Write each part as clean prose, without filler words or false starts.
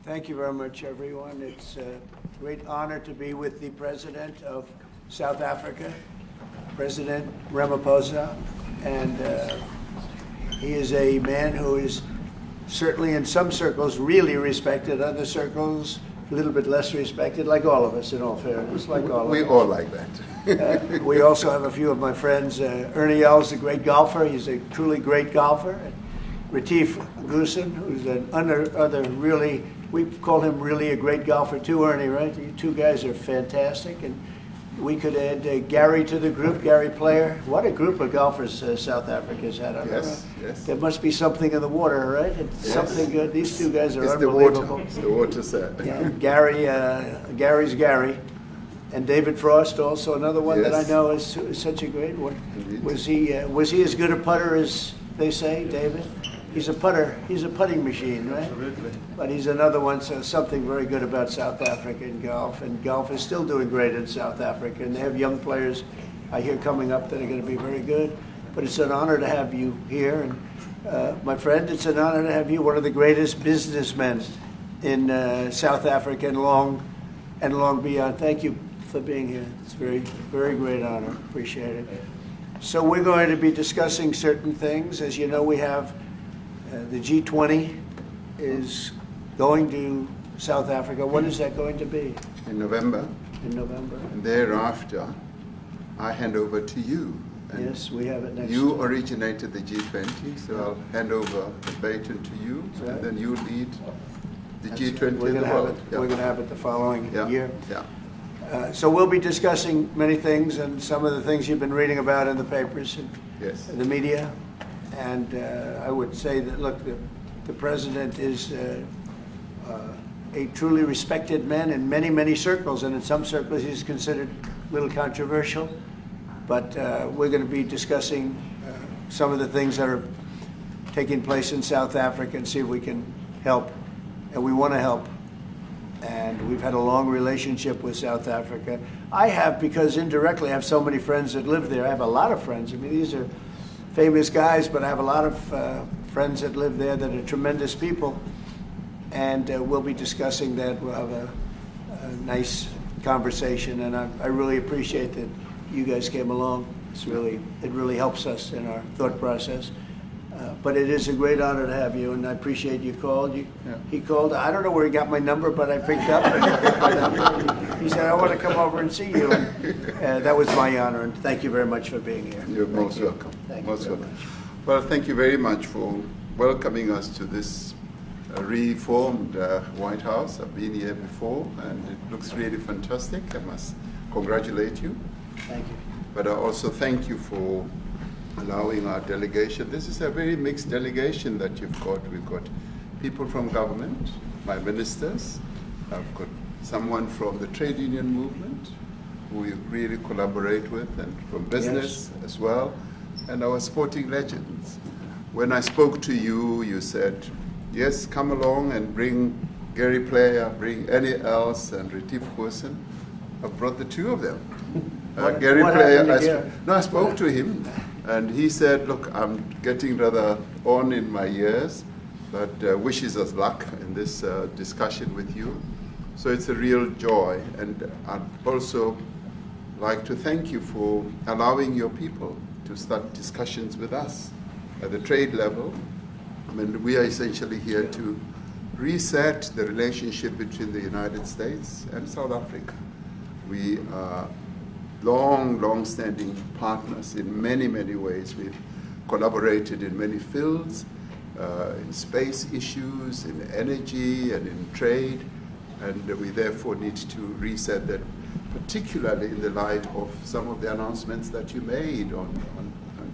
Thank you very much, everyone. It's a great honor to be with the President of South Africa, President Ramaphosa, and he is a man who is certainly in some circles really respected, other circles a little bit less respected, like all of us, in all fairness, like all of us. We all like that. We also have a few of my friends. Ernie Els, a great golfer. He's a truly great golfer. Retief Goosen, who's another really, we call him really a great golfer too, Ernie, right? You two guys are fantastic. And we could add Gary to the group, Gary Player. What a group of golfers South Africa's had. Yes, yes. There must be something in the water, right? It's something good. These two guys are it's unbelievable. It's the water set. Yeah, Gary's Gary. And David Frost, also another one that I know is such a great one. Indeed. Was he as good a putter as they say, David? He's a putter. He's a putting machine, right? Absolutely. But he's another one. So something very good about South Africa in golf, and golf is still doing great in South Africa. And they have young players, I hear, coming up that are going to be very good. But it's an honor to have you here, and my friend, it's an honor to have you, one of the greatest businessmen in South Africa and long beyond. Thank you for being here. It's a very, very great honor. Appreciate it. So we're going to be discussing certain things. As you know, we have the G20 is going to South Africa. When is that going to be? In November. In November. And thereafter, I hand over to you. And yes, we have it next. You originated the G20, so I'll hand over the baton to you, and then you lead the G20 in the world. We're going to have it the following year. Yeah. So we'll be discussing many things, and some of the things you've been reading about in the papers and the media. And I would say that, look, the president is a truly respected man in many, many circles, and in some circles he's considered a little controversial. But we're going to be discussing some of the things that are taking place in South Africa and see if we can help. And we want to help. And we've had a long relationship with South Africa. I have, because indirectly I have so many friends that live there. I have a lot of friends. I mean, these are famous guys, but I have a lot of friends that live there that are tremendous people. And we'll be discussing that. We'll have a nice conversation. And I really appreciate that you guys came along. It really helps us in our thought process. But it is a great honor to have you, and I appreciate you called. He called. I don't know where he got my number, but I picked up. And he said, "I want to come over and see you." And that was my honor, and thank you very much for being here. You're most welcome. Thank you very much. Well, thank you very much for welcoming us to this reformed White House. I've been here before, and it looks really fantastic. I must congratulate you. Thank you. But I also thank you for allowing our delegation. This is a very mixed delegation that you've got. We've got people from government, my ministers. I've got someone from the trade union movement who we really collaborate with, and from business as well, and our sporting legends. When I spoke to you, you said, yes, come along and bring Gary Player, bring Ernie Els and Retief Goosen. I brought the two of them. Gary Player, I spoke to him. And he said, look, I'm getting rather on in my years, but wishes us luck in this discussion with you. So it's a real joy. And I'd also like to thank you for allowing your people to start discussions with us at the trade level. I mean, we are essentially here to reset the relationship between the United States and South Africa. We are long-standing partners in many, many ways. We've collaborated in many fields, in space issues, in energy, and in trade, and we therefore need to reset that, particularly in the light of some of the announcements that you made on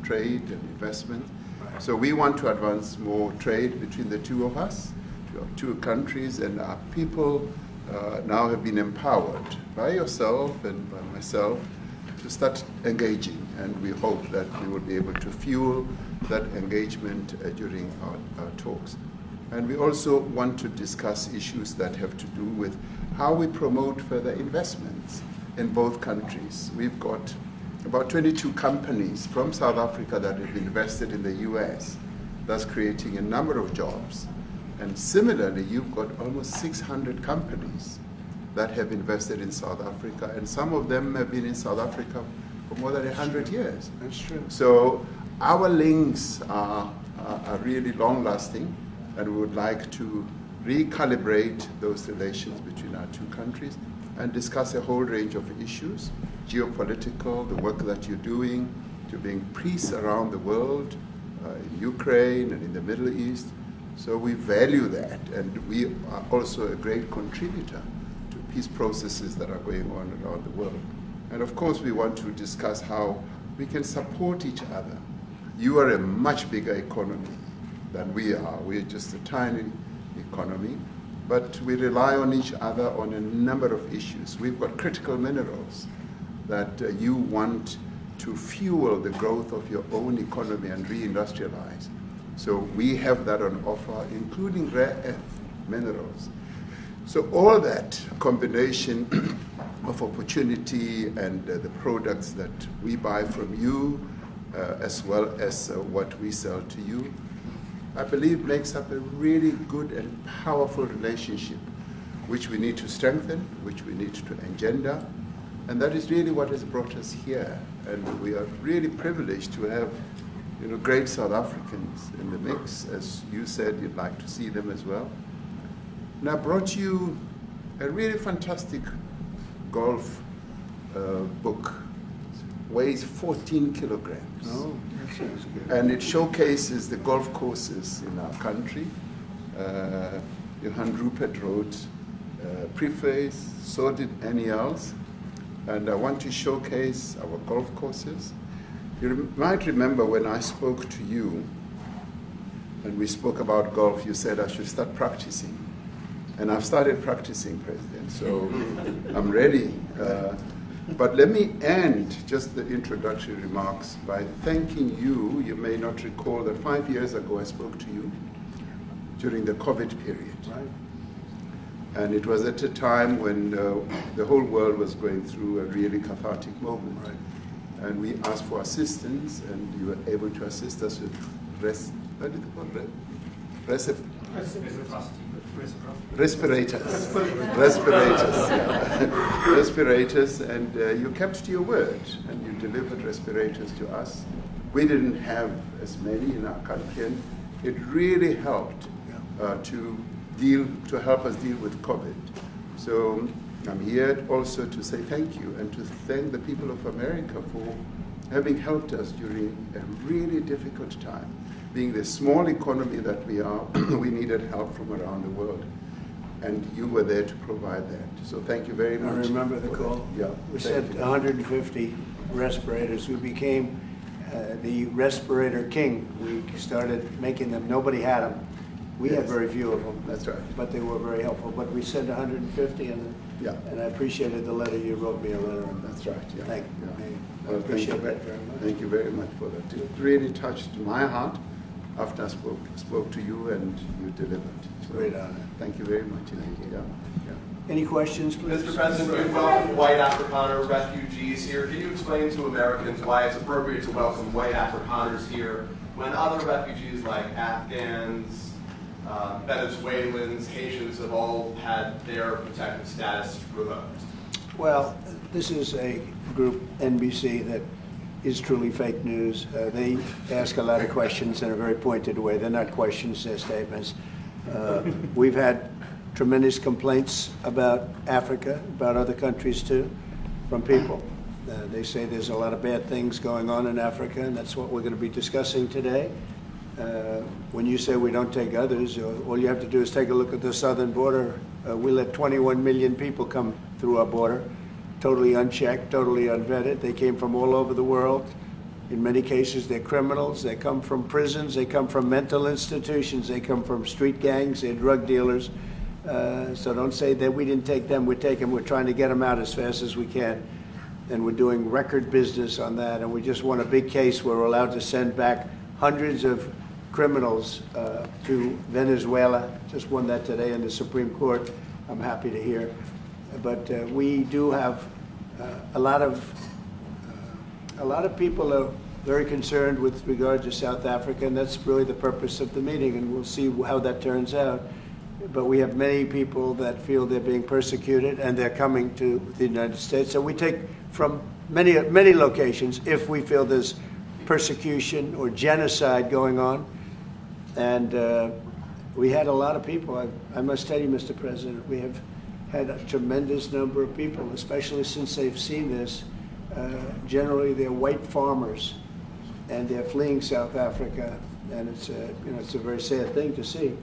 trade and investment. Right. So we want to advance more trade between the two of us, our two countries, and our people now have been empowered by yourself and by myself to start engaging, and we hope that we will be able to fuel that engagement during our talks. And we also want to discuss issues that have to do with how we promote further investments in both countries. We've got about 22 companies from South Africa that have invested in the US, thus creating a number of jobs. And similarly, you've got almost 600 companies that have invested in South Africa, and some of them have been in South Africa for more than 100 years. That's true. So our links are really long-lasting, and we would like to recalibrate those relations between our two countries and discuss a whole range of issues, geopolitical, the work that you're doing to bring peace around the world, in Ukraine and in the Middle East. So we value that, and we are also a great contributor to peace processes that are going on around the world. And of course, we want to discuss how we can support each other. You are a much bigger economy than we are. We're just a tiny economy, but we rely on each other on a number of issues. We've got critical minerals that you want to fuel the growth of your own economy and reindustrialize. So we have that on offer, including rare earth minerals. So all that combination of opportunity and the products that we buy from you, as well as what we sell to you, I believe makes up a really good and powerful relationship, which we need to strengthen, which we need to engender. And that is really what has brought us here. And we are really privileged to have, great South Africans in the mix. As you said, you'd like to see them as well. And I brought you a really fantastic golf book. Weighs 14 kilograms. Oh, that sounds good. And it showcases the golf courses in our country. Johan Rupert wrote preface, so did Annie else. And I want to showcase our golf courses. You might remember when I spoke to you, and we spoke about golf, you said I should start practicing. And I've started practicing, President, so I'm ready. But let me end just the introductory remarks by thanking you. You may not recall that 5 years ago I spoke to you during the COVID period. Right. And it was at a time when the whole world was going through a really cathartic moment. Right. And we asked for assistance, and you were able to assist us with respirators. Respirators, and you kept to your word, and you delivered respirators to us. We didn't have as many in our country, and it really helped to help us deal with COVID. So I'm here also to say thank you and to thank the people of America for having helped us during a really difficult time. Being the small economy that we are, we needed help from around the world. And you were there to provide that. So thank you very much. I remember the call. Yeah. We sent 150 respirators. We became the respirator king. We started making them. Nobody had them. We had very few of them. That's right. But they were very helpful. But we sent 150, and I appreciated the letter. You wrote me a letter. That's right. Yeah. Thank you. Well, I appreciate that very much. Thank you very much for that. It really touched my heart after I spoke to you, and you delivered. So, great honor. Thank you very much indeed. Yeah. Any questions, please? Mr. President, we welcome white Afrikaner refugees here. Can you explain to Americans why it's appropriate to welcome white Afrikaners here when other refugees like Afghans, Venezuelans, Haitians have all had their protected status revoked? Well, this is a group, NBC, that is truly fake news. They ask a lot of questions in a very pointed way. They're not questions, they're statements. We've had tremendous complaints about Africa, about other countries too, from people. They say there's a lot of bad things going on in Africa, and that's what we're going to be discussing today. When you say we don't take others, all you have to do is take a look at the southern border. We let 21 million people come through our border, totally unchecked, totally unvetted. They came from all over the world. In many cases, they're criminals. They come from prisons. They come from mental institutions. They come from street gangs. They're drug dealers. So don't say that we didn't take them. We take them. We're trying to get them out as fast as we can. And we're doing record business on that. And we just won a big case where we're allowed to send back hundreds of criminals to Venezuela. Just won that today in the Supreme Court. I'm happy to hear. But we do have a lot of people very concerned with regard to South Africa, and that's really the purpose of the meeting, and we'll see how that turns out. But we have many people that feel they're being persecuted, and they're coming to the United States. So we take from many locations if we feel there's persecution or genocide going on. And we had a lot of people. I must tell you, Mr. President, we have had a tremendous number of people, especially since they've seen this. Generally, they're white farmers, and they're fleeing South Africa, and it's a very sad thing to see.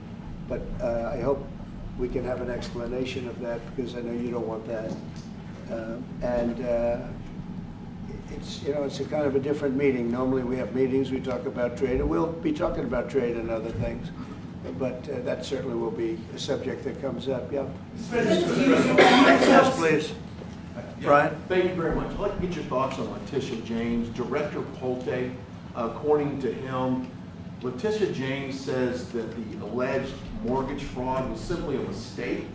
But I hope we can have an explanation of that, because I know you don't want that. It's a kind of a different meeting. Normally we have meetings, we talk about trade, and we'll be talking about trade and other things. But that certainly will be a subject that comes up. Yeah. Yes, please. Brian? Thank you very much. I'd like to get your thoughts on Letitia James. Director Polte, according to him, Letitia James says that the alleged mortgage fraud was simply a mistake.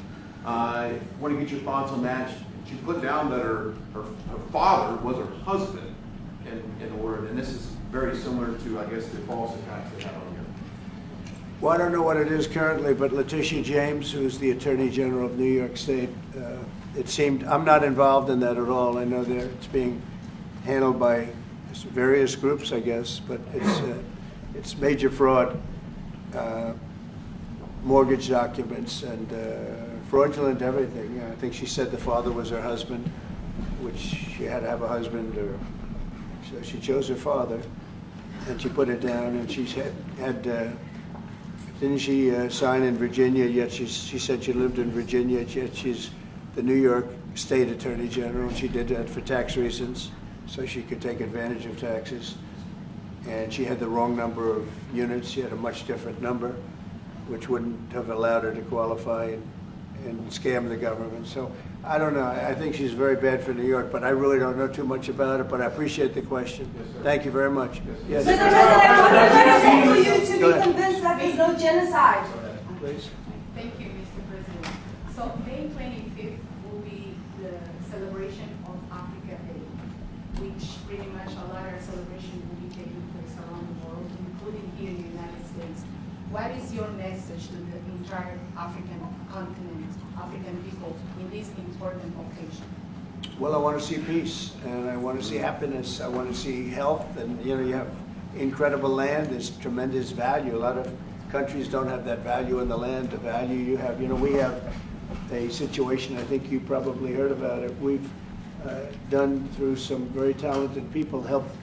I want to get your thoughts on that. She put down that her father was her husband in order, and this is very similar to, I guess, the false attacks they had on here. Well, I don't know what it is currently, but Letitia James, who's the Attorney General of New York State, it seemed, I'm not involved in that at all. I know it's being handled by various groups, I guess, but it's major fraud, mortgage documents, and fraudulent everything. I think she said the father was her husband, which she had to have a husband, or so she chose her father, and she put it down, and she had didn't she sign in Virginia, yet she said she lived in Virginia, yet she's the New York State Attorney General, and she did that for tax reasons, so she could take advantage of taxes. And she had the wrong number of units. She had a much different number, which wouldn't have allowed her to qualify and scam the government. So I don't know. I think she's very bad for New York, but I really don't know too much about it, but I appreciate the question. Yes, thank you very much. Yes. Mr. President, what's the for you to be convinced that there's no genocide? Please. Thank you, Mr. President. So May 25th will be the celebration of Africa Day, which pretty much a lot of celebration will be taking place around the world, including here in the United States. What is your message to the entire African continent, African people, in this important occasion? Well, I want to see peace, and I want to see happiness. I want to see health, and you have incredible land. There's tremendous value. A lot of countries don't have that value in the land, the value you have. We have a situation, I think you probably heard about it. We've done, through some very talented people, helped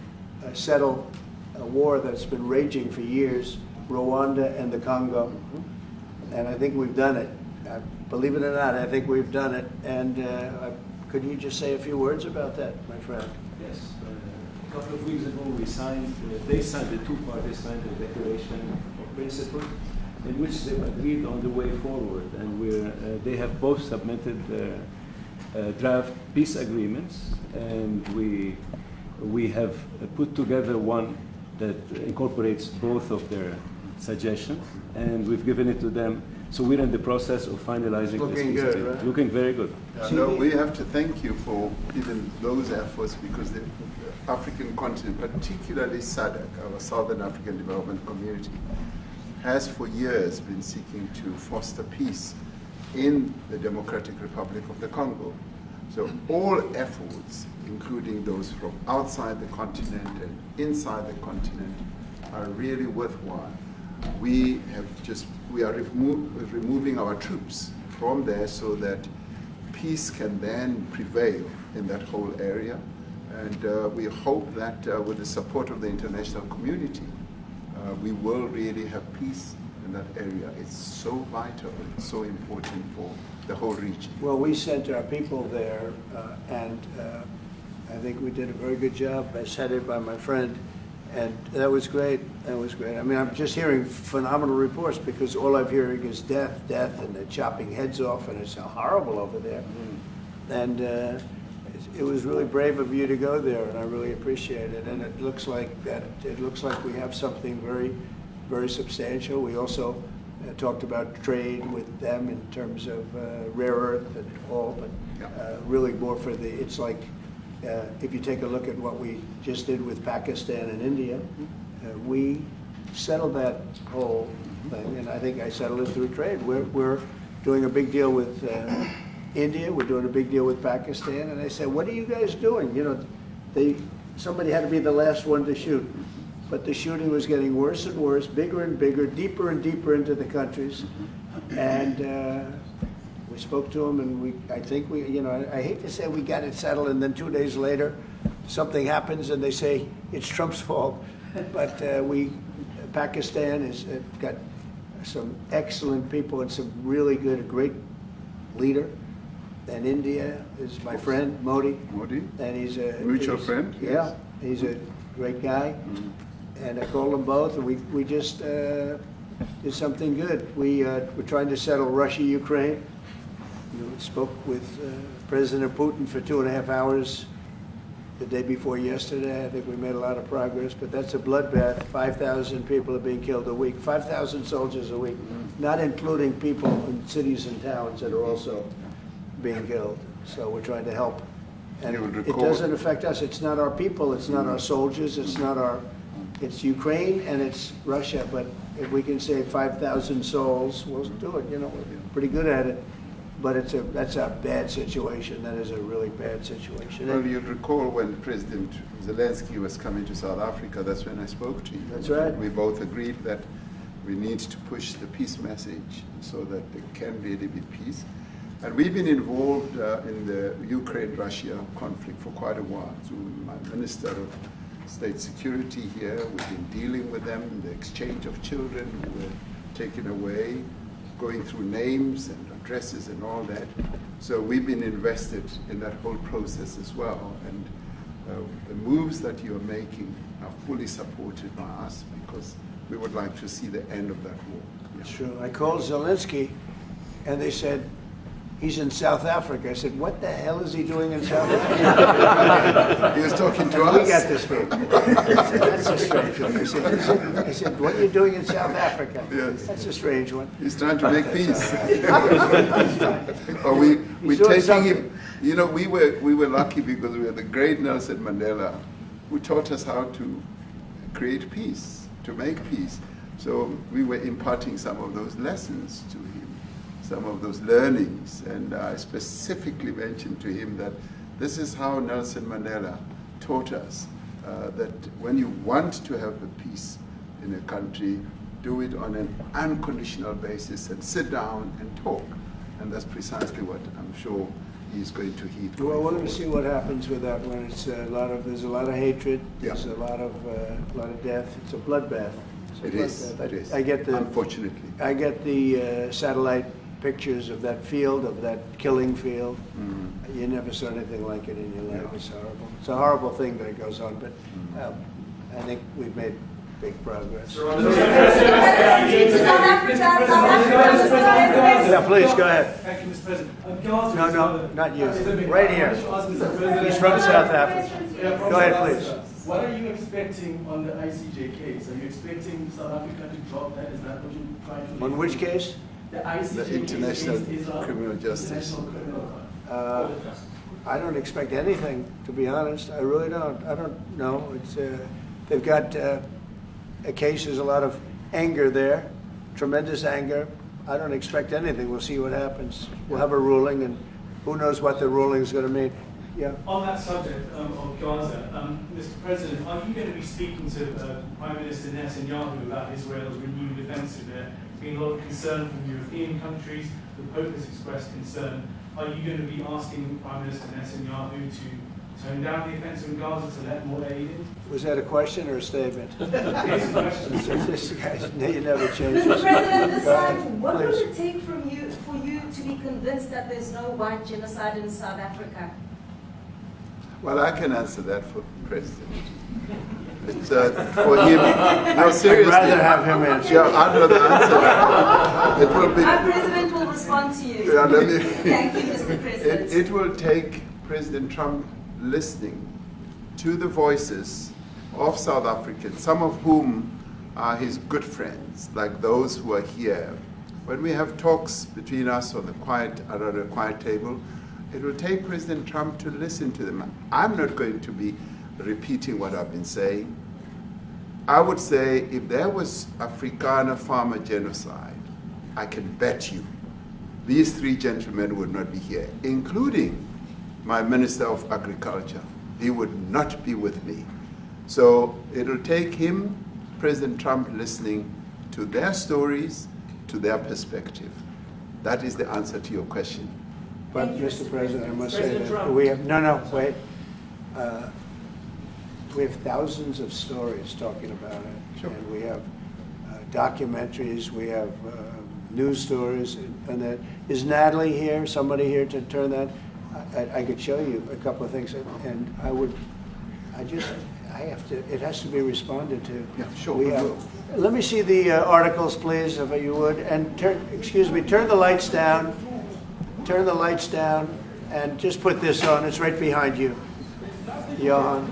settle a war that's been raging for years, Rwanda and the Congo. And I think we've done it. Believe it or not, I think we've done it. And could you just say a few words about that, my friend? Yes. A couple of weeks ago, the two parties signed a declaration of principles in which they agreed on the way forward. And they have both submitted draft peace agreements, and we have put together one that incorporates both of their suggestions, and we've given it to them. So we're in the process of finalizing this Looking peace good, agreement. right? Looking very good. No, we have to thank you for even those efforts, because the African continent, particularly SADC, our Southern African Development Community, has for years been seeking to foster peace in the Democratic Republic of the Congo. So all efforts, including those from outside the continent and inside the continent, are really worthwhile. We are removing our troops from there so that peace can then prevail in that whole area. And we hope that with the support of the international community, we will really have peace in that area. It's so vital, it's so important for the whole region. Well, we sent our people there, and I think we did a very good job, as headed by my friend. And that was great. That was great. I mean, I'm just hearing phenomenal reports, because all I'm hearing is death, and they're chopping heads off, and it's horrible over there. And it was really brave of you to go there, and I really appreciate it. And it looks like we have something very, very substantial. We also talked about trade with them in terms of rare earth and all, but really more for it's like if you take a look at what we just did with Pakistan and India, we settled that whole thing, and I think I settled it through trade. We're doing a big deal with India, we're doing a big deal with Pakistan, and they said, what are you guys doing? You know, somebody had to be the last one to shoot. But the shooting was getting worse and worse, bigger and bigger, deeper and deeper into the countries. And we spoke to them, and I think you know, I hate to say we got it settled, and then 2 days later, something happens, and they say it's Trump's fault. But Pakistan has got some excellent people and some really good, a great leader. And India is my friend, Modi. Modi? And he's a mutual friend? Yeah, yes. He's a great guy. And I called them both, and we just did something good. We're trying to settle Russia, Ukraine. Spoke with President Putin for 2.5 hours the day before yesterday. I think we made a lot of progress, but that's a bloodbath. 5,000 people are being killed a week, 5,000 soldiers a week, not including people in cities and towns that are also being killed. So we're trying to help. And it doesn't affect us. It's not our people, it's not our soldiers, it's Ukraine and it's Russia, but if we can save 5,000 souls, we'll do it. You know, we're pretty good at it. But that's a bad situation. That is a really bad situation. Well, you'll recall when President Zelensky was coming to South Africa, that's when I spoke to you. That's right. We both agreed that we need to push the peace message so that there can really be peace. And we've been involved in the Ukraine-Russia conflict for quite a while. Through my Minister of State Security here, we've been dealing with them, the exchange of children who were taken away, going through names and addresses and all that. So we've been invested in that whole process as well. And the moves that you're making are fully supported by us because we would like to see the end of that war. That's true. I called Zelensky and they said, he's in South Africa. I said, what the hell is he doing in South Africa? He was talking to us. We got this big. I said, that's a strange one. I said, what are you doing in South Africa? Yes. That's a strange one. He's trying to make peace. Or we're taking him. You know, we were lucky because we had the great Nelson Mandela who taught us how to create peace, to make peace. So we were imparting some of those lessons to him, some of those learnings, and I specifically mentioned to him that this is how Nelson Mandela taught us that when you want to have a peace in a country, do it on an unconditional basis and sit down and talk. And that's precisely what I'm sure he's going to heed. Well, we're going to see what happens with that when it's there's a lot of hatred, there's a lot of death. It's a bloodbath. It is. I get unfortunately. I get the satellite pictures of that field, of that killing field. You never saw anything like it in your life. It's horrible. It's a horrible thing that it goes on, but I think we've made big progress. Yeah, please, go ahead. Thank you, Mr. President. No, not you. Right here. He's from South Africa. Go ahead, please. What are you expecting on the ICJ case? Are you expecting South Africa to drop that? Is that what you're trying to do? On which case? The ICJ The International case Criminal Justice. I don't expect anything, to be honest. I really don't. I don't know. It's they've got a case. There's a lot of anger there, tremendous anger. I don't expect anything. We'll see what happens. We'll have a ruling, and who knows what the ruling is going to mean. Yeah. On that subject of Gaza, Mr. President, are you going to be speaking to Prime Minister Netanyahu about Israel's renewed offensive there? There's been a lot of concern from European countries. The Pope has expressed concern. Are you going to be asking Prime Minister Netanyahu to tone down the offensive in Gaza to let more aid in? Was that a question or a statement? It's a question. This guy's, you never change. Mr. President, this time, what would it take for you to be convinced that there's no white genocide in South Africa? Well, I can answer that for the President. It's, for him, no, seriously. I'd rather have him answer. Yeah, I'd rather answer that. It will be, Our President will respond to you. Yeah, let me, Thank you, Mr. President. It will take President Trump listening to the voices of South Africans, some of whom are his good friends, like those who are here. When we have talks between us on the around a quiet table, It will take President Trump to listen to them. I'm not going to be repeating what I've been saying. I would say if there was Afrikaner farmer genocide, I can bet you these three gentlemen would not be here, including my Minister of Agriculture. He would not be with me. So it'll take him, President Trump, listening to their stories, to their perspective. That is the answer to your question. But, Mr. President, I must say President that Trump. we have, wait. We have thousands of stories talking about it. Sure. And we have documentaries, we have news stories, and that. Is Natalie here, somebody here to turn that? I could show you a couple of things, and it has to be responded to. Yeah, sure, We we have, will. let me see the articles, please, if you would, and turn the lights down. Turn the lights down, and just put this on. It's right behind you, Johan.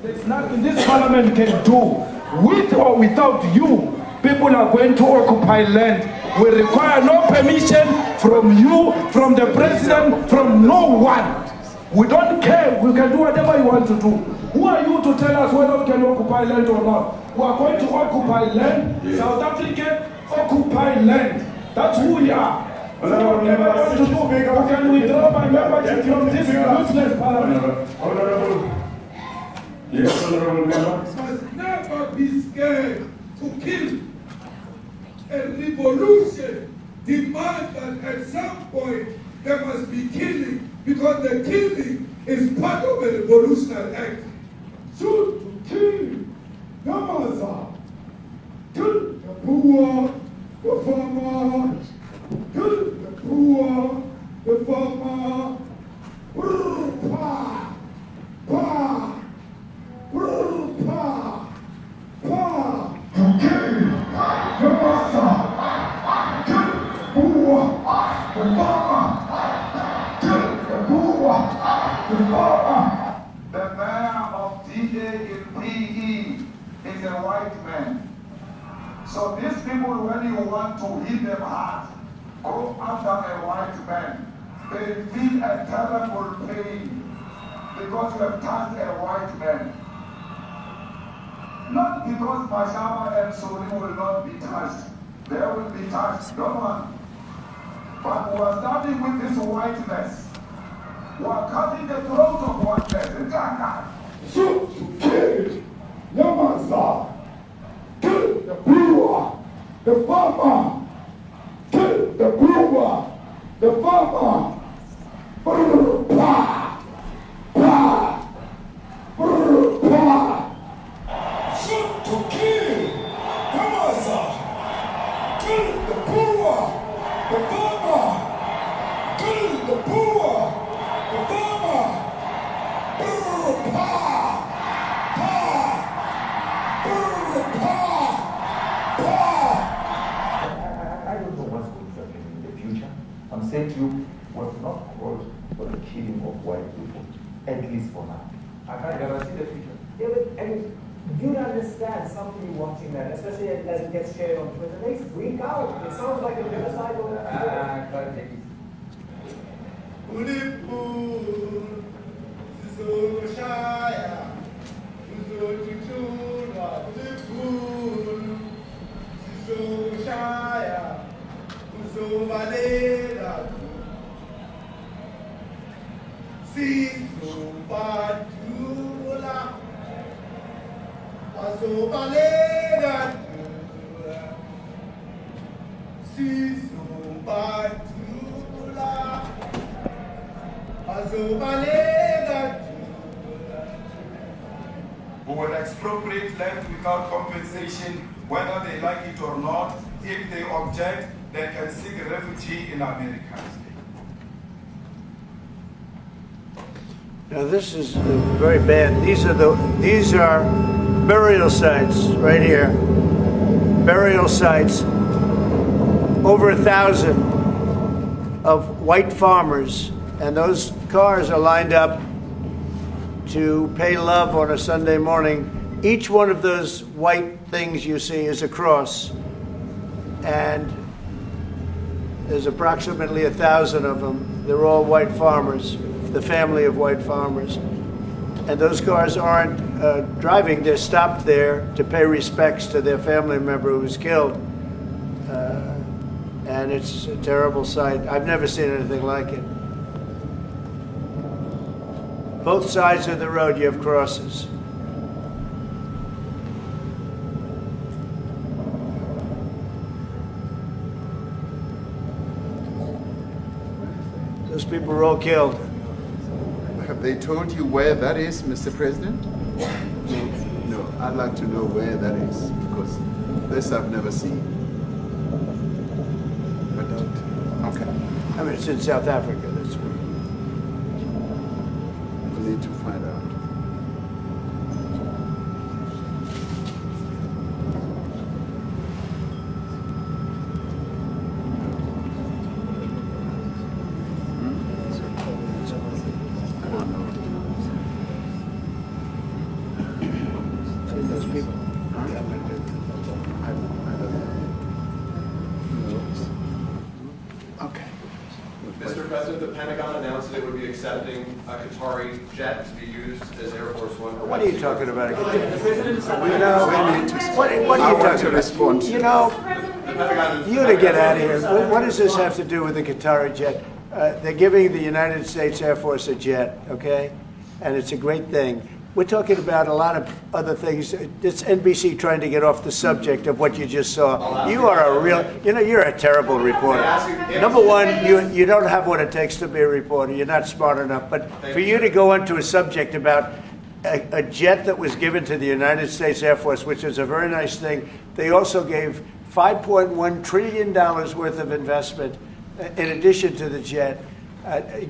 There's nothing this parliament can do. With or without you, people are going to occupy land. We require no permission from you, from the president, from no one. We don't care. We can do whatever you want to do. Who are you to tell us whether we can occupy land or not? We are going to occupy land. Yeah. South African occupy land. That's who we are. Whatever I want to do, we can withdraw my membership from this useless parliament. Honorable. Yes, honorable member. Must never be scared to kill. A revolution demands that at some point there must be killing, because the killing is part of a revolutionary act. Shoot to kill, Gaza, kill the poor, the farmer, kill the poor, the farmer, pa, pa, pa, pa, to kill Gaza, kill the poor, the farmer, kill the poor, the farmer. The mayor of DJ in PE is a white man. So these people, when you want to hit them hard, go after a white man. They feel a terrible pain because you have touched a white man. Not because Mashaba and Soli will not be touched. They will be touched, no one. But we are starting with this whiteness. We are cutting the throat of whiteness. Shoot to kill Yamaza, kill the brewer, the farmer, kill the brewer, the farmer. Pa, pa, pa. Shoot to kill Yamaza, kill the brewer, the farmer, kill the brewer, the farmer. I don't know what's going to happen in the future. I'm saying to you, was not called for the killing of white people, at least for now. I can't guarantee the future. Yeah, but I mean, you understand somebody watching that, especially as it gets shared on Twitter, they freak out. It sounds like a genocide over I can't take it. Who will expropriate land without compensation, whether they like it or not. If they object, they can seek a refugee in America. Now this is very bad. These are burial sites right here. Burial sites. Over 1,000 of white farmers, and those cars are lined up to pay love on a Sunday morning. Each one of those white things you see is a cross. And There's approximately 1,000 of them. They're all white farmers, the family of white farmers. And those cars aren't driving, they're stopped there to pay respects to their family member who was killed. And it's a terrible sight. I've never seen anything like it. Both sides of the road you have crosses. Those people were all killed. Have they told you where that is, Mr. President? No, I'd like to know where that is, because this I've never seen. But okay. I mean, it's in South Africa. That's where. We need to find out. Those people. Okay. Mr. President, the Pentagon announced that it would be accepting a Qatari jet to be used as Air Force One. What are you talking about? You know, what are you talking about? You know, you to get out of here. What does this have to do with the Qatari jet? They're giving the United States Air Force a jet, okay? And it's a great thing. We're talking about a lot of other things. It's NBC trying to get off the subject of what you just saw. You are a real, you're a terrible reporter. Number one, you don't have what it takes to be a reporter. You're not smart enough. But for you to go into a subject about a jet that was given to the United States Air Force, which is a very nice thing, they also gave $5.1 trillion worth of investment in addition to the jet.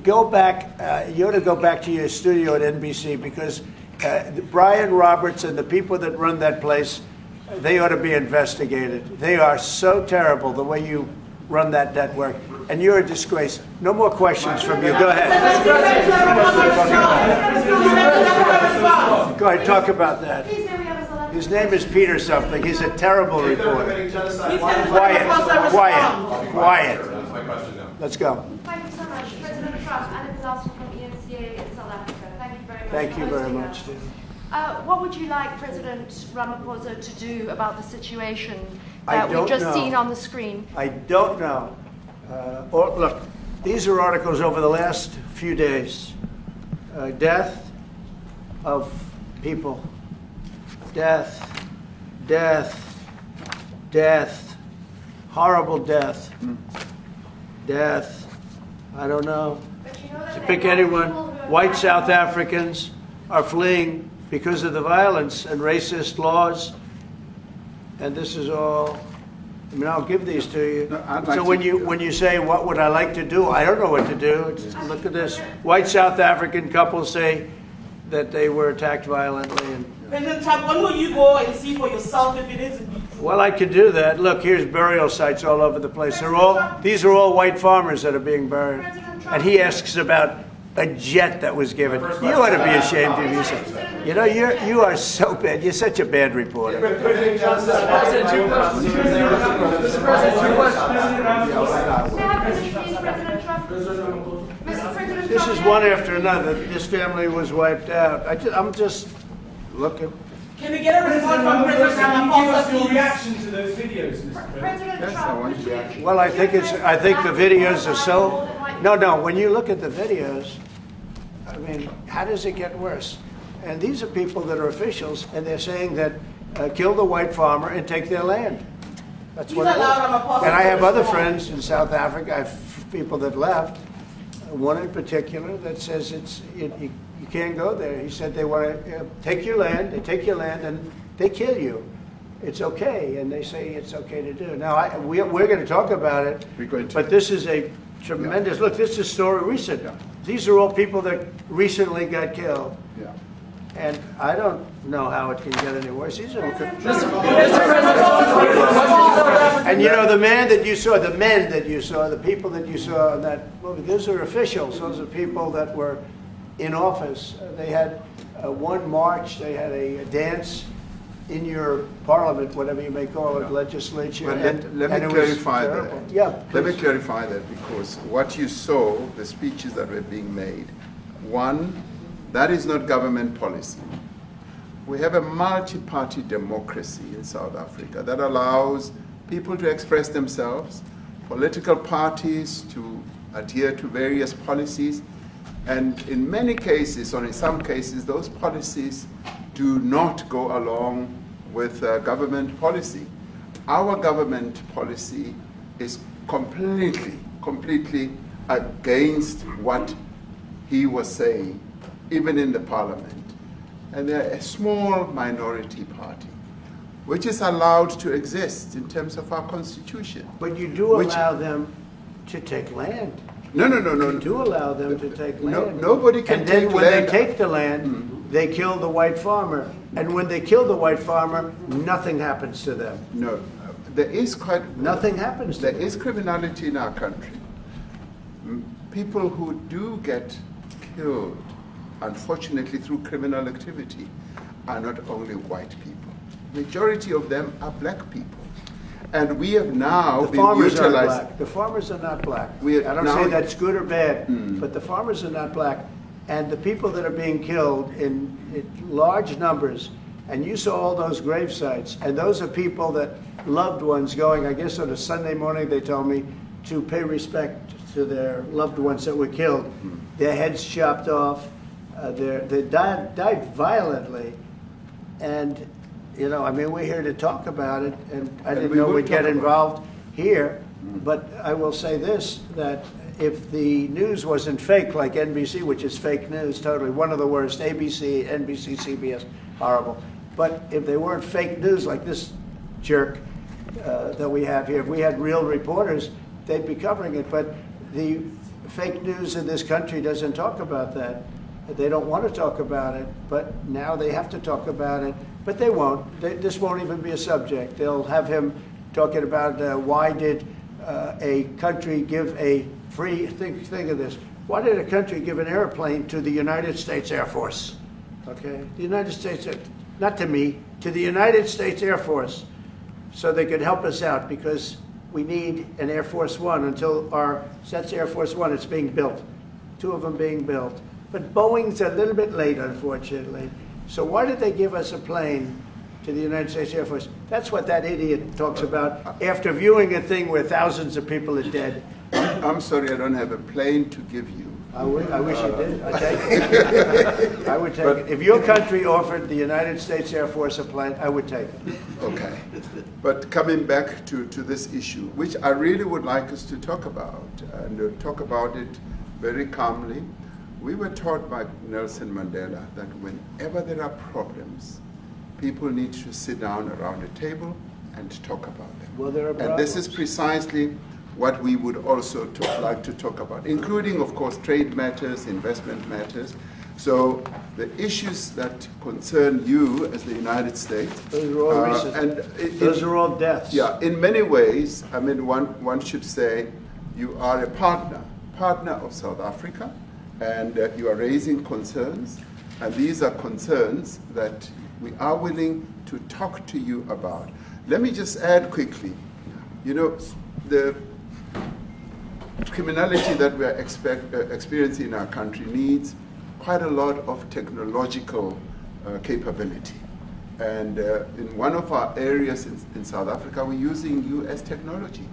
Go back, you ought to go back to your studio at NBC, because Brian Roberts and the people that run that place, they ought to be investigated. They are so terrible the way you run that network, and you're a disgrace. No more questions from you. Go ahead. Go ahead, talk about that. His name is Peter something. He's a terrible reporter. Quiet. That's my question now. Let's go. Thank you so much. President Trump, and it's also from ENCA in South Africa. Thank you very much. Thank you very much. What would you like President Ramaphosa to do about the situation that we've just seen on the screen? I don't know. Look, these are articles over the last few days. Death of people. Death. Horrible death. Death. I don't know. To pick anyone, white South Africans are fleeing because of the violence and racist laws. And this is all, I mean, I'll give these to you. So when you say, what would I like to do? I don't know what to do. Look at this. White South African couples say that they were attacked violently. And, President Trump, when will you go and see for yourself if it is? well, I could do that. Look, here's burial sites all over the place. These are all white farmers that are being buried. And he asks about a jet that was given. You ought to be ashamed of yourself. You know, you are so bad. You're such a bad reporter. This is one after another. This family was wiped out. I'm just looking. Can we get a response from President Ramaphosa? Your reaction to those videos, Mr. President? Yes, I want reaction. Well, I think the videos are so. No. When you look at the videos, I mean, how does it get worse? And these are people that are officials, and they're saying that kill the white farmer and take their land. That's what it is. And I have other friends in South Africa. I have people that left. One in particular that says you can't go there. He said they want to take your land. They take your land and they kill you. It's okay, and they say it's okay to do. Now we're going to talk about it. But this is a tremendous look. This is a story recent. Yeah. These are all people that recently got killed. Yeah. And I don't know how it can get any worse. These are and you know, the men that you saw, the people that you saw in that movie, those are officials. Those are people that were in office. They had one march, they had a dance in your parliament, whatever you may call it, legislature. Well, and let me it was clarify terrible. that. Yeah, let me please. clarify that, because what you saw, the speeches that were being made, one, that is not government policy. We have a multi-party democracy in South Africa that allows people to express themselves, political parties to adhere to various policies, and in many cases, or in some cases, those policies do not go along with government policy. Our government policy is completely against what he was saying, even in the parliament. And they're a small minority party, which is allowed to exist in terms of our constitution. But you do allow them to take land. No. You do allow them to take land. Nobody can and take then when land. they take the land, they kill the white farmer. And when they kill the white farmer, nothing happens to them. No, there is nothing happens to them. There is criminality in our country. People who do get killed, unfortunately through criminal activity, are not only white people. Majority of them are black people. And we have now been utilized. The farmers are not black. I don't say that's good or bad, but the farmers are not black. And the people that are being killed in large numbers, and you saw all those grave sites, and those are people that loved ones going, I guess on a Sunday morning, they told me, to pay respect to their loved ones that were killed. Their heads chopped off, they died violently. And you know, I mean, we're here to talk about it, and I didn't know we'd get involved here, but I will say this, that if the news wasn't fake, like NBC, which is fake news, totally, one of the worst, ABC, NBC, CBS, horrible, but if they weren't fake news like this jerk that we have here, if we had real reporters, they'd be covering it, but the fake news in this country doesn't talk about that. They don't want to talk about it, but now they have to talk about it. But they won't. This won't even be a subject. They'll have him talking about why did a country give a free, think of this, why did a country give an airplane to the United States Air Force? Okay, the United States, not to me, to the United States Air Force, so they could help us out, because we need an Air Force One until that's Air Force One, it's being built, 2 of them being built. But Boeing's a little bit late, unfortunately. So why did they give us a plane to the United States Air Force? That's what that idiot talks about after viewing a thing where thousands of people are dead. I'm sorry, I don't have a plane to give you. I wish you did. I'd take it. I would take it. If your country offered the United States Air Force a plane, I would take it. Okay. But coming back to this issue, which I really would like us to talk about, and talk about it very calmly. We were taught by Nelson Mandela that whenever there are problems, people need to sit down around a table and talk about them. Well, there are problems. And this is precisely what we would also like to talk about, including, of course, trade matters, investment matters. So the issues that concern you as the United States. Those are all recent. Those are all deaths. Yeah, in many ways, I mean, one should say you are a partner of South Africa, and you are raising concerns, and these are concerns that we are willing to talk to you about. Let me just add quickly, you know, the criminality that we are experiencing in our country needs quite a lot of technological capability. And in one of our areas in South Africa, we're using US technology,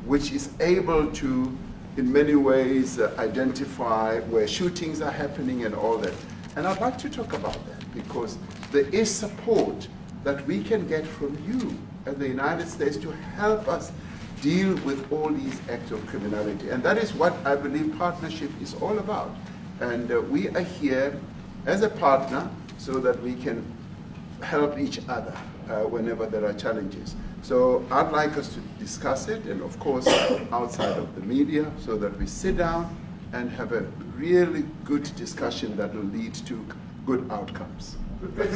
which is able to in many ways identify where shootings are happening and all that. And I'd like to talk about that, because there is support that we can get from you as the United States to help us deal with all these acts of criminality. And that is what I believe partnership is all about. And we are here as a partner so that we can help each other whenever there are challenges. So I'd like us to discuss it, and of course outside of the media, so that we sit down and have a really good discussion that will lead to good outcomes. Are there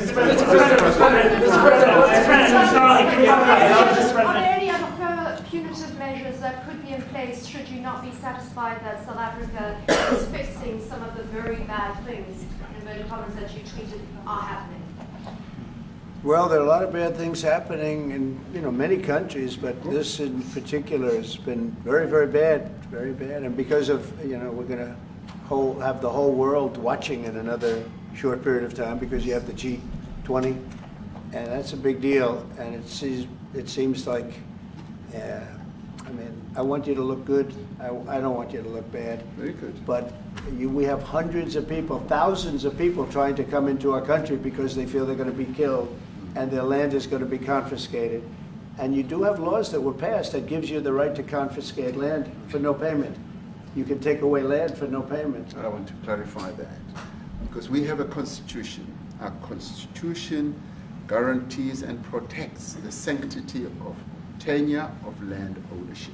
any other further punitive measures that could be in place should you not be satisfied that South Africa is fixing some of the very bad things, in inverted commas, that you tweeted are happening? Well, there are a lot of bad things happening in many countries, but this in particular has been very, very bad, very bad. And because of we're going to have the whole world watching in another short period of time because you have the G20, and that's a big deal. And it seems like, I want you to look good. I don't want you to look bad. Very good. But we have hundreds of people, thousands of people trying to come into our country because they feel they're going to be killed and their land is going to be confiscated. And you do have laws that were passed that gives you the right to confiscate land for no payment. You can take away land for no payment. I want to clarify that because we have a constitution. Our constitution guarantees and protects the sanctity of tenure of land ownership.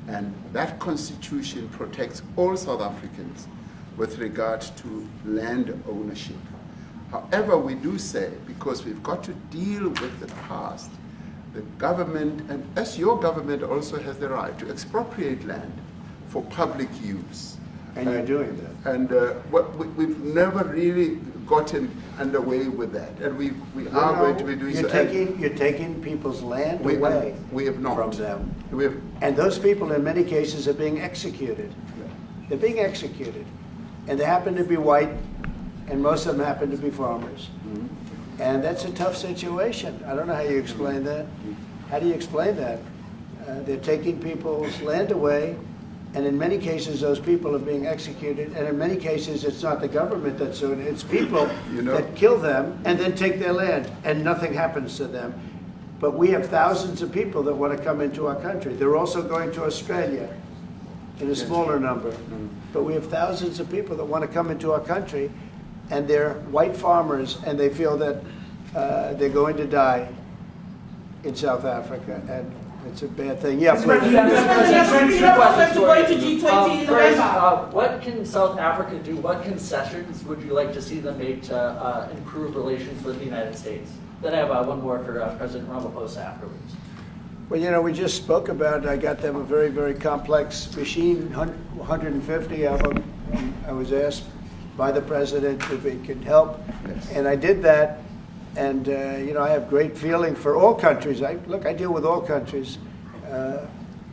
And that constitution protects all South Africans with regard to land ownership. However, we do say, because we've got to deal with the past, the government, and as your government also has the right to expropriate land for public use. And you're doing that. And we've never really gotten underway with that. And we are going to be doing so. You're taking people's land away we have not. from them. We have, and those people, in many cases, are being executed. They're being executed. And they happen to be white, and most of them happen to be farmers. Mm-hmm. And that's a tough situation. I don't know how you explain that. How do you explain that? They're taking people's land away, and in many cases, those people are being executed. And in many cases, it's not the government that's doing it. It's people that kill them and then take their land, and nothing happens to them. But we have thousands of people that want to come into our country. They're also going to Australia in a smaller number. Mm-hmm. But we have thousands of people that want to come into our country, and they're white farmers, and they feel that they're going to die in South Africa, and it's a bad thing. Yeah, please. What can South Africa do? What concessions would you like to see them make to improve relations with the United States? Then I have one more for President Ramaphosa afterwards. Well, we just spoke about, I got them a very, very complex machine, 150 of them. I was asked by the president if it could help, and I did that. And, I have great feeling for all countries. I deal with all countries,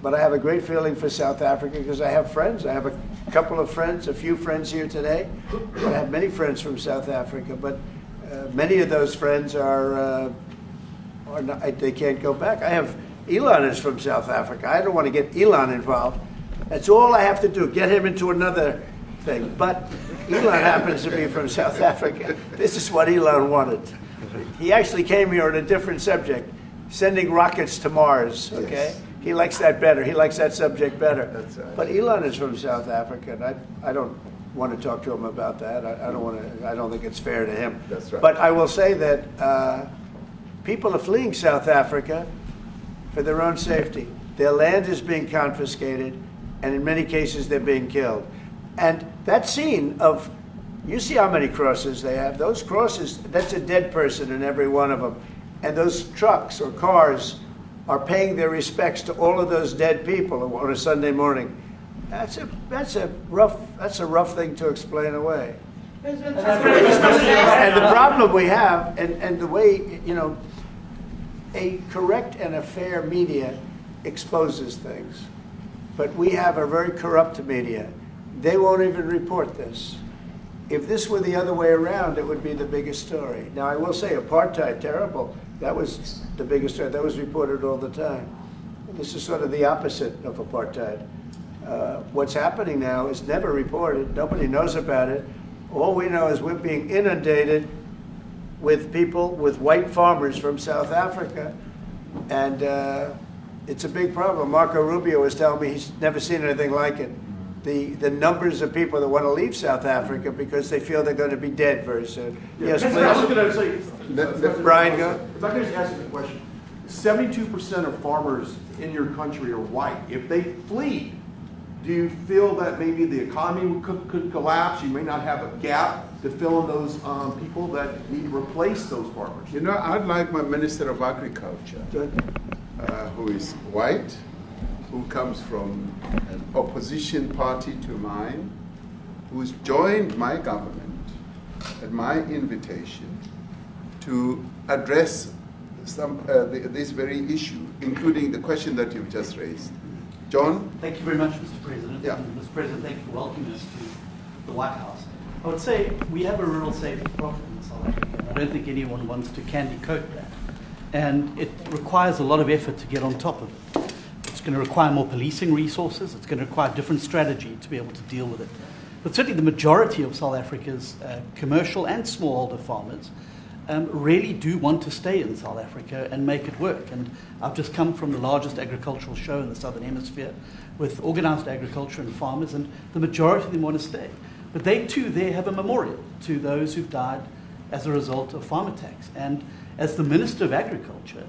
but I have a great feeling for South Africa because I have friends. I have a couple of friends, a few friends here today. I have many friends from South Africa, but many of those friends are not, they can't go back. I have, Elon is from South Africa. I don't want to get Elon involved. That's all I have to do, get him into another thing. But Elon happens to be from South Africa. This is what Elon wanted. He actually came here on a different subject, sending rockets to Mars, okay? Yes. He likes that better. He likes that subject better. That's right. But Elon is from South Africa, and I don't want to talk to him about that. I don't think it's fair to him. That's right. But I will say that people are fleeing South Africa for their own safety. Their land is being confiscated, and in many cases they're being killed. And that scene of, you see how many crosses they have. Those crosses, that's a dead person in every one of them. And those trucks or cars are paying their respects to all of those dead people on a Sunday morning. That's a rough thing to explain away. And the problem we have, and the way, a correct and a fair media exposes things. But we have a very corrupt media. They won't even report this. If this were the other way around, it would be the biggest story. Now, I will say apartheid, terrible. That was the biggest story. That was reported all the time. This is sort of the opposite of apartheid. What's happening now is never reported. Nobody knows about it. All we know is we're being inundated with people, with white farmers from South Africa. And it's a big problem. Marco Rubio was telling me he's never seen anything like it. The numbers of people that want to leave South Africa because they feel they're going to be dead very soon. Yes, please. I was going to say, Brian, go. If I could just ask you a question. 72% of farmers in your country are white. If they flee, do you feel that maybe the economy could collapse? You may not have a gap to fill in those people that need to replace those farmers. I'd like my Minister of Agriculture, who is white, who comes from an opposition party to mine, who's joined my government at my invitation to address this very issue, including the question that you've just raised. John? Thank you very much, Mr. President. Yeah. And Mr. President, thank you for welcoming us to the White House. I would say we have a rural safety problem in South Africa. I don't think anyone wants to candy coat that. And it requires a lot of effort to get on top of it. It's going to require more policing resources. It's going to require different strategy to be able to deal with it. But certainly the majority of South Africa's commercial and smallholder farmers really do want to stay in South Africa and make it work. And I've just come from the largest agricultural show in the Southern Hemisphere with organized agriculture and farmers, and the majority of them want to stay. But they too there have a memorial to those who've died as a result of farm attacks. And as the Minister of Agriculture,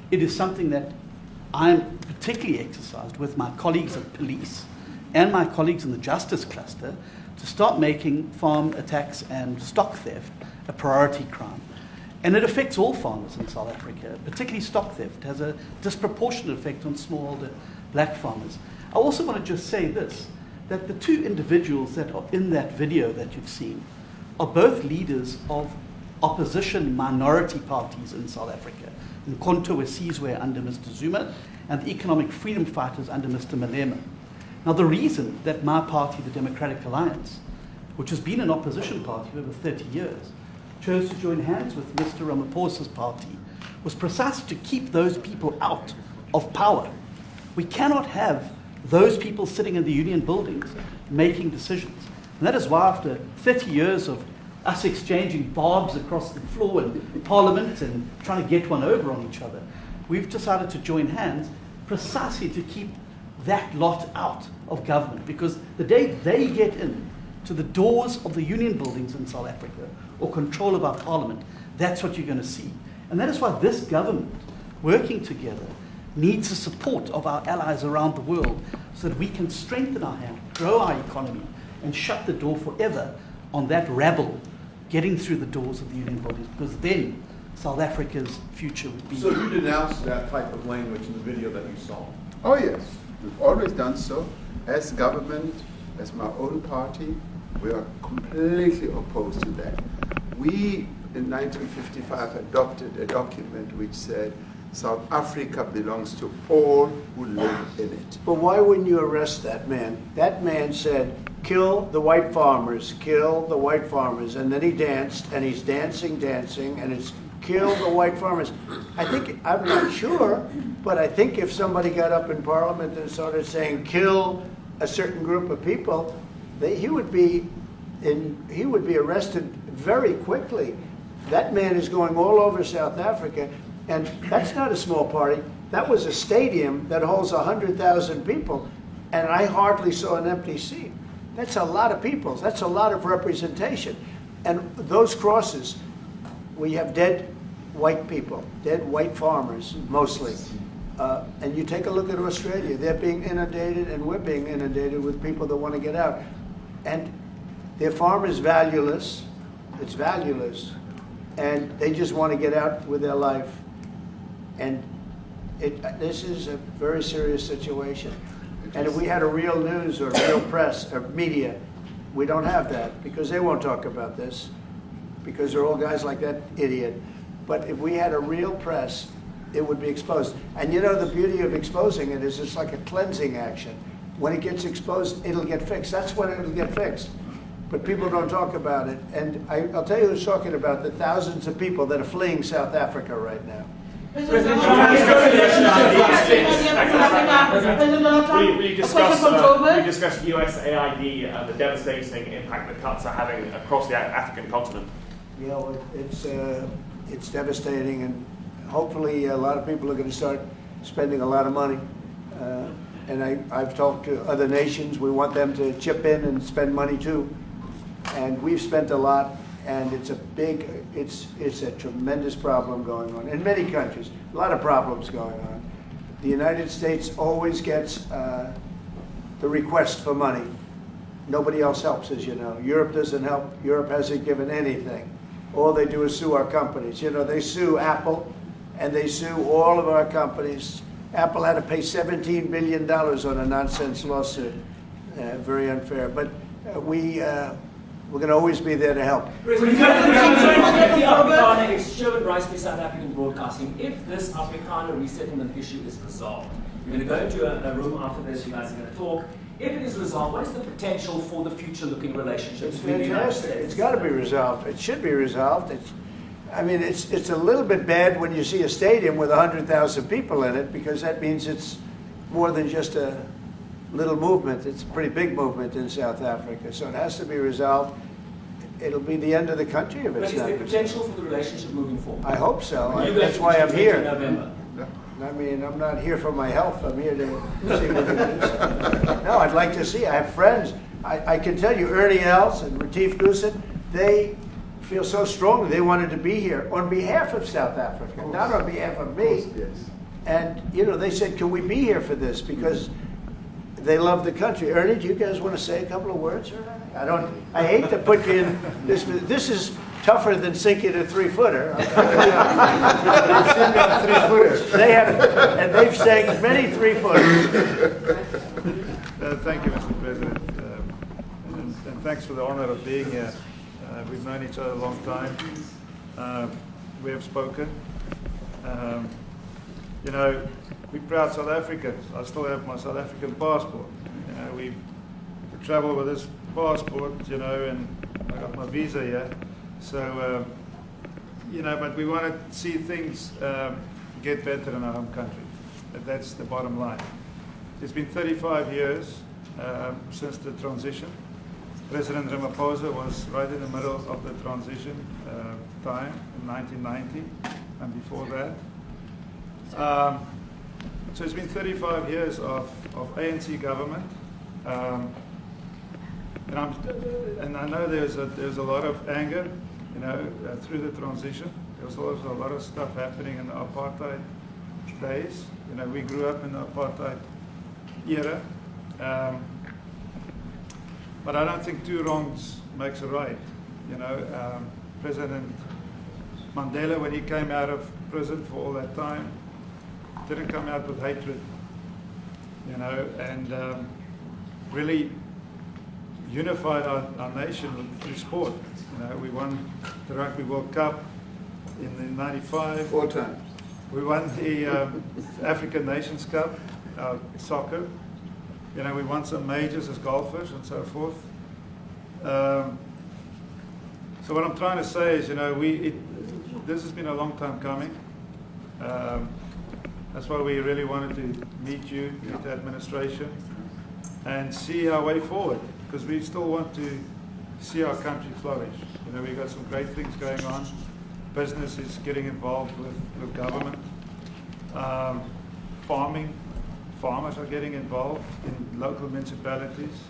it is something that I'm particularly exercised with my colleagues at police and my colleagues in the justice cluster to start making farm attacks and stock theft a priority crime. And it affects all farmers in South Africa, particularly stock theft. It has a disproportionate effect on smallholder black farmers. I also want to just say this, that the two individuals that are in that video that you've seen are both leaders of opposition minority parties in South Africa. Umkhonto we Sizwe under Mr. Zuma and the economic freedom fighters under Mr. Malema. Now the reason that my party, the Democratic Alliance, which has been an opposition party for over 30 years, chose to join hands with Mr. Ramaphosa's party was precisely to keep those people out of power. We cannot have those people sitting in the union buildings making decisions. And that is why after 30 years of us exchanging barbs across the floor in Parliament and trying to get one over on each other, we've decided to join hands precisely to keep that lot out of government. Because the day they get in to the doors of the union buildings in South Africa or control of our Parliament, that's what you're going to see. And that is why this government, working together, needs the support of our allies around the world so that we can strengthen our hand, grow our economy, and shut the door forever on that rabble getting through the doors of the union bodies, because then South Africa's future would be... So you denounced that type of language in the video that you saw? Oh yes, we've always done so. As government, as my own party, we are completely opposed to that. We, in 1955, adopted a document which said South Africa belongs to all who live in it. But why wouldn't you arrest that man? That man said, kill the white farmers, kill the white farmers. And then he danced, and he's dancing, and it's kill the white farmers. I think, I'm not sure, but I think if somebody got up in Parliament and started saying kill a certain group of people, he would be arrested very quickly. That man is going all over South Africa, and that's not a small party. That was a stadium that holds 100,000 people, and I hardly saw an empty seat. That's a lot of people. That's a lot of representation. And those crosses, we have dead white people, dead white farmers, mostly. And you take a look at Australia, they're being inundated, and we're being inundated with people that want to get out. And their farm is valueless, it's valueless, and they just want to get out with their life. And this is a very serious situation. And if we had a real news or real press or media, we don't have that because they won't talk about this because they're all guys like that idiot. But if we had a real press, it would be exposed. And you know, the beauty of exposing it is it's like a cleansing action. When it gets exposed, it'll get fixed. That's when it'll get fixed. But people don't talk about it. And I'll tell you who's talking about the thousands of people that are fleeing South Africa right now. President we discussed USAID and the devastating impact that cuts are having across the African continent. You know, it's devastating, and hopefully a lot of people are going to start spending a lot of money. And I've talked to other nations. We want them to chip in and spend money too. And we've spent a lot, and it's a tremendous problem going on in many countries. A lot of problems going on. The United States always gets the request for money. Nobody else helps, as you know. Europe doesn't help. Europe hasn't given anything. All they do is sue our companies. You know, they sue Apple, and they sue all of our companies. Apple had to pay $17 billion on a nonsense lawsuit. Very unfair. But we We're going to always be there to help. The Afrikaner is Sherwood Rice by South African Broadcasting. If this Afrikaner resettlement issue is resolved, you're going to go into a room after this, you guys are going to talk. If it is resolved, what is the potential for the future-looking relationships It's between the United fantastic. States? It's got to be resolved. It should be resolved. It's a little bit bad when you see a stadium with 100,000 people in it, because that means it's more than just a little movement. It's a pretty big movement in South Africa. So it has to be resolved. It'll be the end of the country if But it's is not there resolved. potential for the relationship moving forward? I hope so. You That's guys why I'm should here. in November. I mean, I'm not here for my health. I'm here to see what it is. No, I'd like to see. I have friends. I can tell you, Ernie Els and Retief Goosen, they feel so strongly they wanted to be here on behalf of South Africa, not on behalf of me. And, you know, they said, can we be here for this? Because they love the country. Ernie, do you guys want to say a couple of words? I hate to put you in this. This is tougher than sinking a 3-footer. They have, and they've sank many 3-footers. Thank you, Mr. President, and thanks for the honor of being here. We've known each other a long time. We have spoken. You know, we're proud South Africans. I still have my South African passport. You know, we travel with this passport, you know, and I got my visa here. So, you know, but we want to see things get better in our home country. That's the bottom line. It's been 35 years since the transition. President Ramaphosa was right in the middle of the transition time in 1990 and before that. So it's been 35 years of ANC government. And I know there's a lot of anger, you know, through the transition. There was also a lot of stuff happening in the apartheid days. You know, we grew up in the apartheid era. But I don't think two wrongs makes a right. You know, President Mandela, when he came out of prison for all that time, didn't come out with hatred, you know, and really unified our nation through sport. You know, we won the Rugby World Cup in '95. 4 times. We won the African Nations Cup, soccer. You know, we won some majors as golfers and so forth. So what I'm trying to say is, you know, this has been a long time coming. That's why we really wanted to meet you, meet the administration, and see our way forward, because we still want to see our country flourish. You know, we've got some great things going on. Business is getting involved with government. Farmers are getting involved in local municipalities,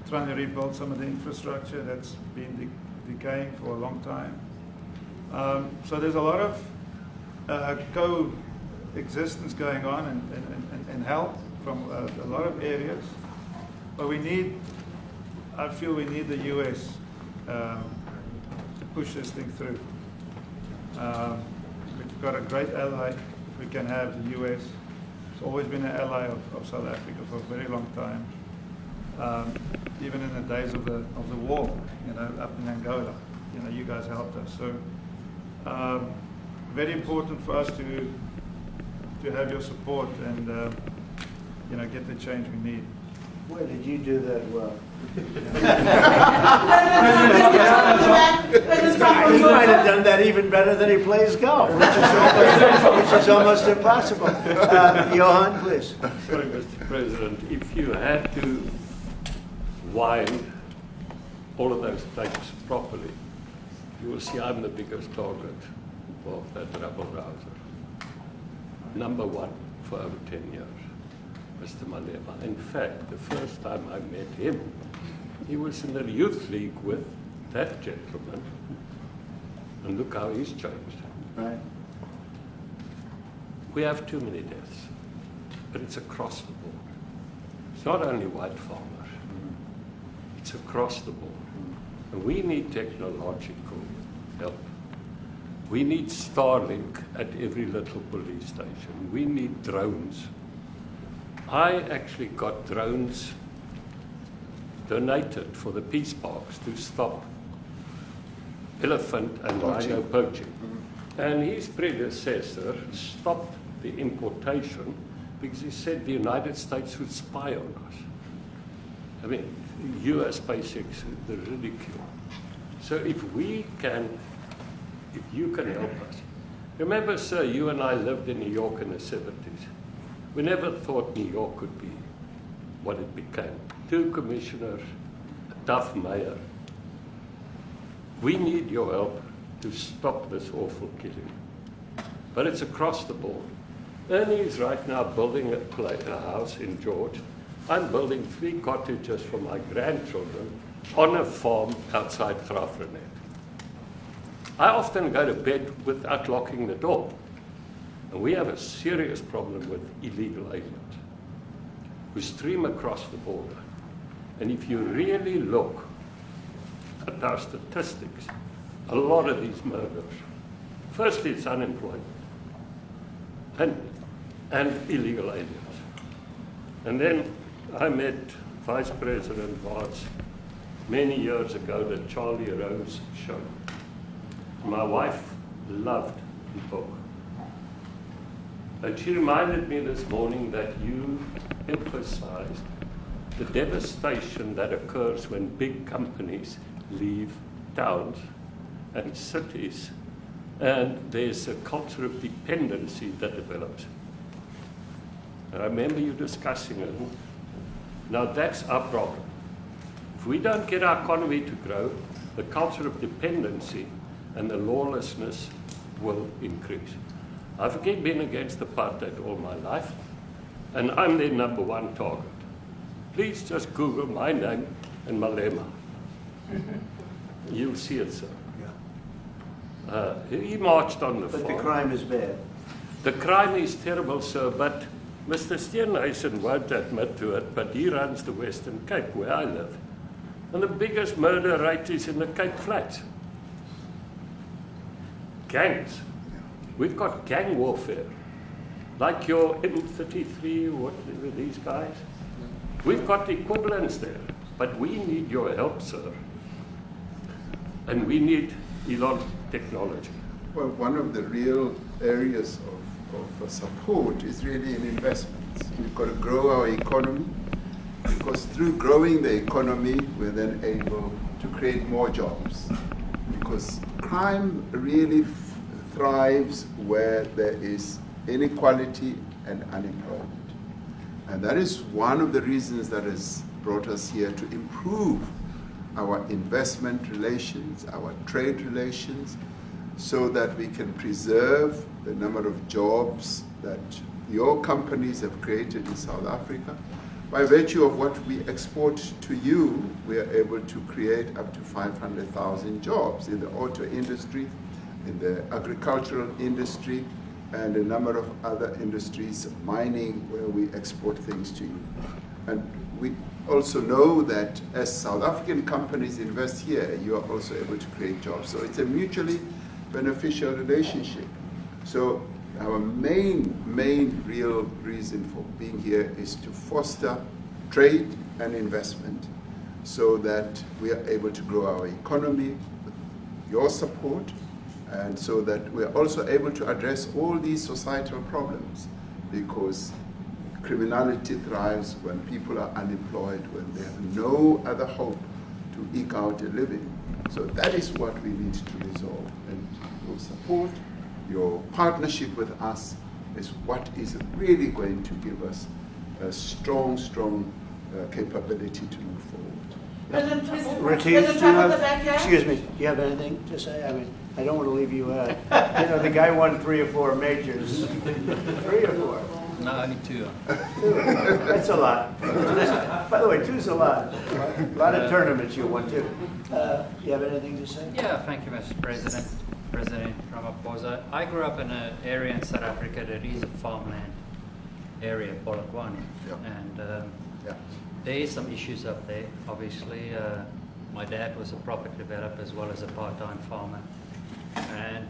trying to rebuild some of the infrastructure that's been decaying for a long time. So there's a lot of coexistence going on and help from a lot of areas. But I feel we need the US to push this thing through. We've got a great ally if we can have the US. It's always been an ally of South Africa for a very long time. Even in the days of the war, you know, up in Angola, you know, you guys helped us. So very important for us to have your support and you know, get the change we need. Where did you do that well? He might have done that even better than he plays golf, which is almost impossible. Johan, please. Sorry, Mr. President, if you had to wind all of those tapes properly, you will see I'm the biggest target of that rabble-rouser. Number one for over 10 years, Mr. Malema. In fact, the first time I met him, he was in the youth league with that gentleman, and look how he's changed. Right. We have too many deaths, but it's across the board. It's not only white farmers, it's across the board. And we need technological help. We need Starlink at every little police station. We need drones. I actually got drones donated for the peace parks to stop elephant and rhino poaching. And his predecessor stopped the importation because he said the United States would spy on us. I mean, US basics, the ridicule. So if you can help us. Remember, sir, you and I lived in New York in the 70s. We never thought New York could be what it became. 2 commissioners, a tough mayor. We need your help to stop this awful killing. But it's across the board. Ernie is right now building a house in George. I'm building 3 cottages for my grandchildren on a farm outside Grafrenet. I often go to bed without locking the door. And we have a serious problem with illegal aliens who stream across the border. And if you really look at our statistics, a lot of these murders, firstly, it's unemployment and illegal aliens. And then I met Vice President Vance many years ago, the Charlie Rose show. My wife loved the book. And she reminded me this morning that you emphasized the devastation that occurs when big companies leave towns and cities, and there's a culture of dependency that develops. And I remember you discussing it. Now that's our problem. If we don't get our economy to grow, the culture of dependency and the lawlessness will increase. I've again been against apartheid all my life, and I'm their #1 target. Please just Google my name and Malema. You'll see it, sir. He marched on the farm. But the crime is bad. The crime is terrible, sir, but Mr. Steenhuisen won't admit to it, but he runs the Western Cape, where I live. And the biggest murder rate is in the Cape Flats. Gangs. We've got gang warfare. Like your M33, whatever these guys. We've got equivalents there. But we need your help, sir. And we need Elon technology. Well, one of the real areas of support is really in investments. We've got to grow our economy, because through growing the economy, we're then able to create more jobs. Because crime really thrives where there is inequality and unemployment. And that is one of the reasons that has brought us here, to improve our investment relations, our trade relations, so that we can preserve the number of jobs that your companies have created in South Africa. By virtue of what we export to you, we are able to create up to 500,000 jobs in the auto industry, in the agricultural industry, and a number of other industries, mining, where we export things to you. And we also know that as South African companies invest here, you are also able to create jobs. So it's a mutually beneficial relationship. So our main real reason for being here is to foster trade and investment, so that we are able to grow our economy with your support, and so that we are also able to address all these societal problems, because criminality thrives when people are unemployed, when they have no other hope to eke out a living. So that is what we need to resolve. And your support, your partnership with us is what is really going to give us a strong capability to move forward. President, please, Retief, excuse me, do you have anything to say? I mean, I don't want to leave you out. You know, the guy won 3 or 4 majors. 3 or 4? No, only 2. 2. That's a lot. By the way, 2's a lot. A lot of tournaments you won too. Do you have anything to say? Yeah, thank you, Mr. President. President Ramaphosa. I grew up in an area in South Africa that is a farmland area, Polokwane. And there is some issues up there. Obviously, my dad was a property developer as well as a part-time farmer. And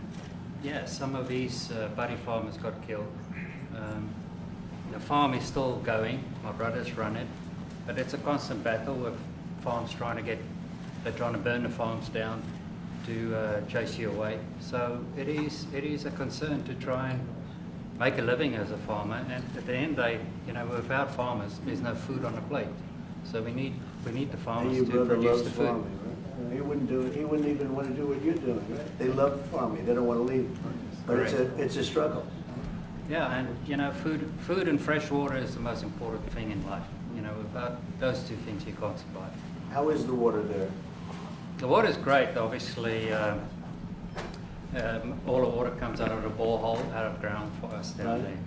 yeah, some of these buddy farmers got killed. The farm is still going. My brothers run it. But it's a constant battle with farms they're trying to burn the farms down to chase you away. So it is a concern to try and make a living as a farmer, and at the end they, without farmers, there's no food on the plate. So we need the farmers to produce the food. Farming, right? He wouldn't do it. He wouldn't even want to do what you're doing, right? They love farming. They don't want to leave. But it's a struggle. Yeah, and food and fresh water is the most important thing in life. Without those two things, you can't survive. How is the water there? The water is great. Obviously, all the water comes out of the borehole, out of ground for us down there.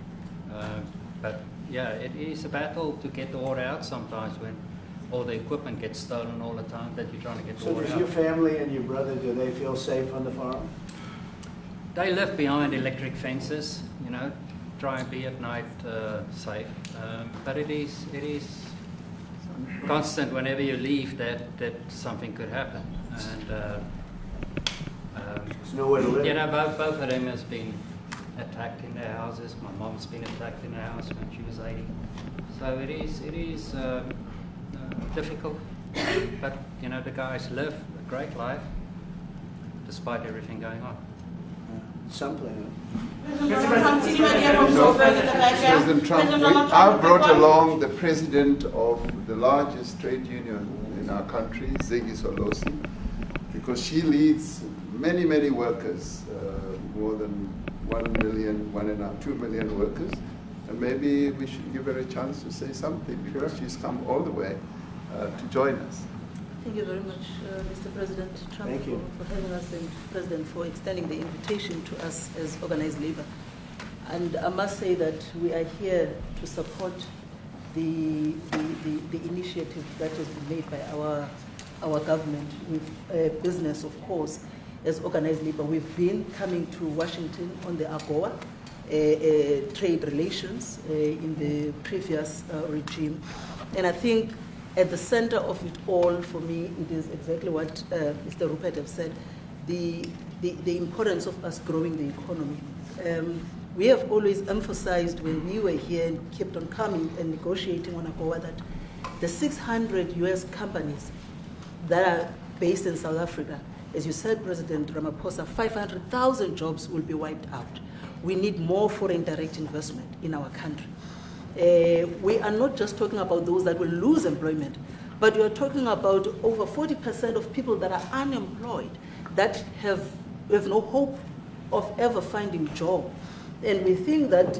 But yeah, it is a battle to get the water out sometimes when all the equipment gets stolen all the time that you're trying to get the water out. So does your family and your brother, do they feel safe on the farm? They live behind electric fences, try and be at night safe. But it is constant whenever you leave that something could happen. And there's nowhere to live. Both of them has been attacked in their houses. My mom's been attacked in her house when she was 80. So it is difficult. But the guys live a great life despite everything going on. Something. President Trump, I brought along the president of the largest trade union in our country, Ziggy Solosi, because she leads many, many workers, more than 1 million, 2 million workers. And maybe we should give her a chance to say something, because she's come all the way to join us. Thank you very much, Mr. President Trump, for having us, and President, for extending the invitation to us as organized labor. And I must say that we are here to support the initiative that has been made by our government with business, of course, as organized labor. We've been coming to Washington on the AGOA trade relations in the previous regime. And I think at the center of it all, for me, it is exactly what Mr. Rupert has said, the importance of us growing the economy. We have always emphasized when we were here and kept on coming and negotiating on AGOA that the 600 US companies that are based in South Africa, as you said, President Ramaphosa, 500,000 jobs will be wiped out. We need more foreign direct investment in our country. We are not just talking about those that will lose employment, but we are talking about over 40% of people that are unemployed, that have no hope of ever finding a job. And we think that,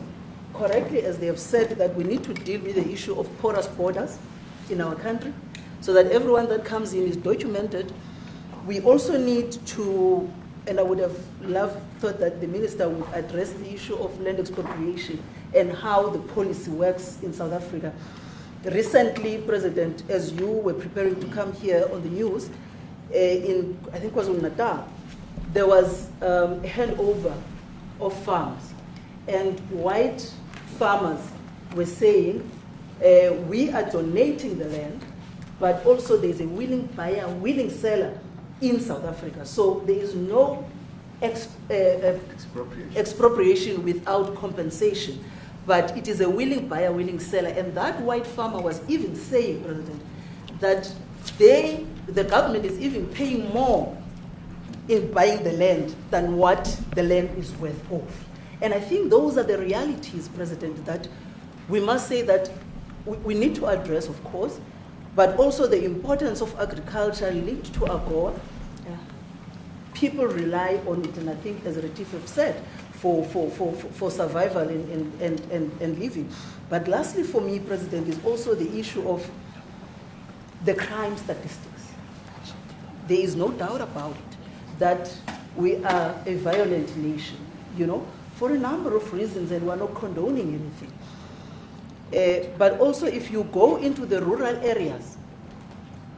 correctly, as they have said, that we need to deal with the issue of porous borders in our country, so that everyone that comes in is documented. We also need to, and I would have thought that the minister would address the issue of land expropriation and how the policy works in South Africa. Recently, President, as you were preparing to come here on the news, in, I think it was in Natal, there was a handover of farms. And white farmers were saying, we are donating the land, but also there's a willing buyer, willing seller in South Africa. So there is no expropriation without compensation. But it is a willing buyer, willing seller. And that white farmer was even saying, President, that the government is even paying more in buying the land than what the land is worth of. And I think those are the realities, President, that we must say that we need to address, of course, but also the importance of agriculture linked to AGOA. People rely on it, and I think, as Retief have said, for survival and living. But lastly for me, President, is also the issue of the crime statistics. There is no doubt about it that we are a violent nation, for a number of reasons, and we're not condoning anything. But also if you go into the rural areas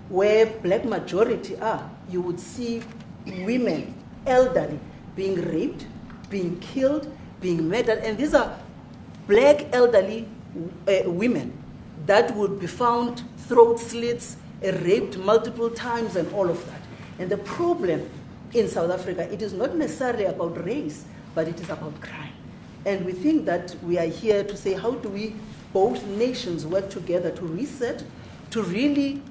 where black majority are, you would see women, elderly, being raped, being killed, being murdered, and these are black elderly women that would be found throat slits, raped multiple times, and all of that. And the problem in South Africa, it is not necessarily about race, but it is about crime. And we think that we are here to say, how do we, both nations, work together to reset, to really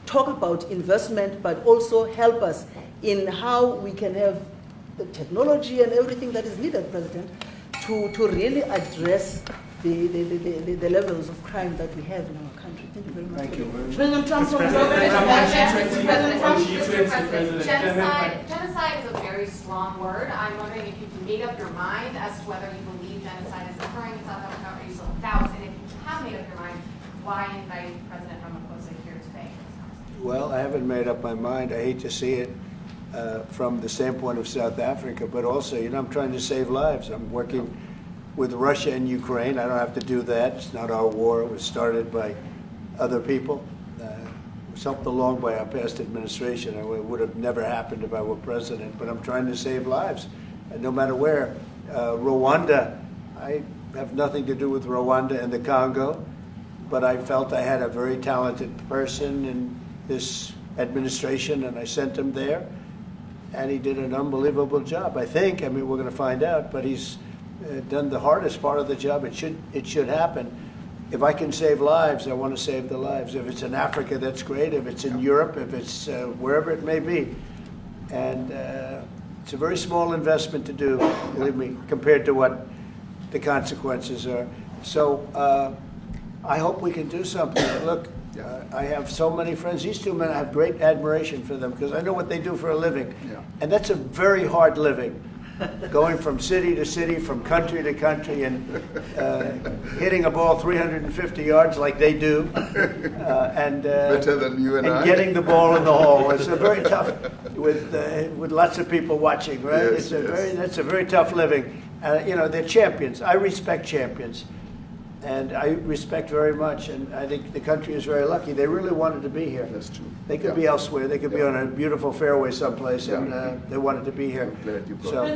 talk about investment, but also help us in how we can have the technology and everything that is needed, President, to really address the levels of crime that we have in our country. Thank you very much. Thank you very much. President Trump, Genocide is a very strong word. I'm wondering if you've made up your mind as to whether you believe genocide is occurring in South Africa, or you still doubt, and if you have made up your mind, why invite President Ramaphosa here today? Well, I haven't made up my mind. I hate to see it from the standpoint of South Africa, but also, you know, I'm trying to save lives. I'm working with Russia and Ukraine. I don't have to do that. It's not our war. It was started by other people. It was helped along by our past administration. It would have never happened if I were president, but I'm trying to save lives, and no matter where. Rwanda, I have nothing to do with Rwanda and the Congo, but I felt I had a very talented person in this administration, and I sent him there, and he did an unbelievable job, I think. I mean, we're going to find out, but he's done the hardest part of the job. It should happen. If I can save lives, I want to save the lives. If it's in Africa, that's great. If it's in Europe, if it's wherever it may be. And it's a very small investment to do, believe me, compared to what the consequences are. So I hope we can do something. Look, I have so many friends. These two men, I have great admiration for them because I know what they do for a living. Yeah. And that's a very hard living. Going from city to city, from country to country, and hitting a ball 350 yards like they do, and better than you and I. Getting the ball in the hole. It's a very tough, with lots of people watching, right? Yes, That's a very tough living. You know, they're champions. I respect champions, and I respect very much. And I think the country is very lucky. They really wanted to be here. That's true. They could be elsewhere. They could be on a beautiful fairway someplace, and they wanted to be here. So. My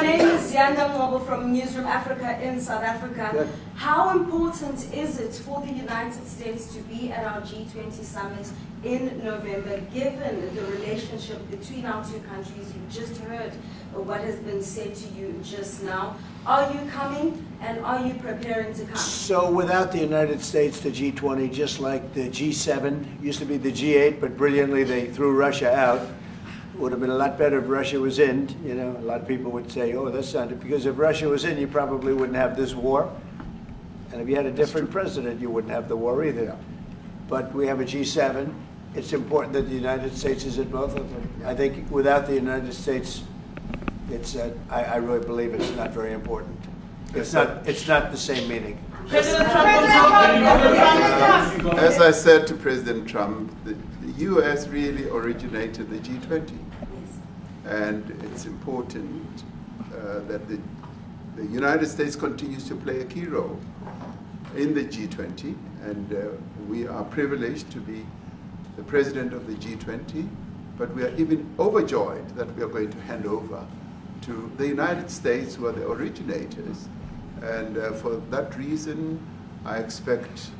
name is Yanda Ngobo from Newsroom Africa in South Africa. Good. How important is it for the United States to be at our G20 summit in November, given the relationship between our two countries? You've just heard what has been said to you just now. Are you coming, and are you preparing to come? So without the United States, the G20, just like the G7, used to be the G8, but brilliantly they threw Russia out. It would have been a lot better if Russia was in. You know, a lot of people would say, oh, that's not it. Because if Russia was in, you probably wouldn't have this war. And if you had a different president, you wouldn't have the war either. But we have a G7. It's important that the United States is at both of them. I think without the United States, it's I really believe it's not very important. It's not the same meaning. As I said to President Trump, the U.S. really originated the G20, and it's important that the United States continues to play a key role in the G20, and we are privileged to be the president of the G20, but we are even overjoyed that we are going to hand over to the United States, who are the originators. And for that reason, I expect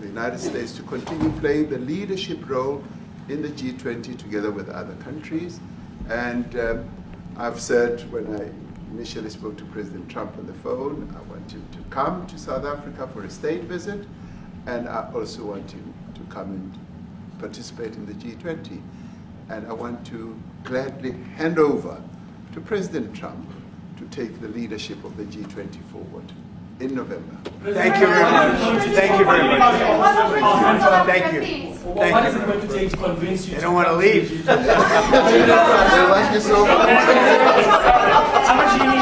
the United States to continue playing the leadership role in the G20 together with other countries. And I've said when I initially spoke to President Trump on the phone, I want him to come to South Africa for a state visit, and I also want him to come and participate in the G20. And I want to gladly hand over to President Trump to take the leadership of the G20 forward in November. Thank you very much. Thank you very much. Thank you. What is it going to take to convince you? They don't want to leave. They like you so much. How much do you need?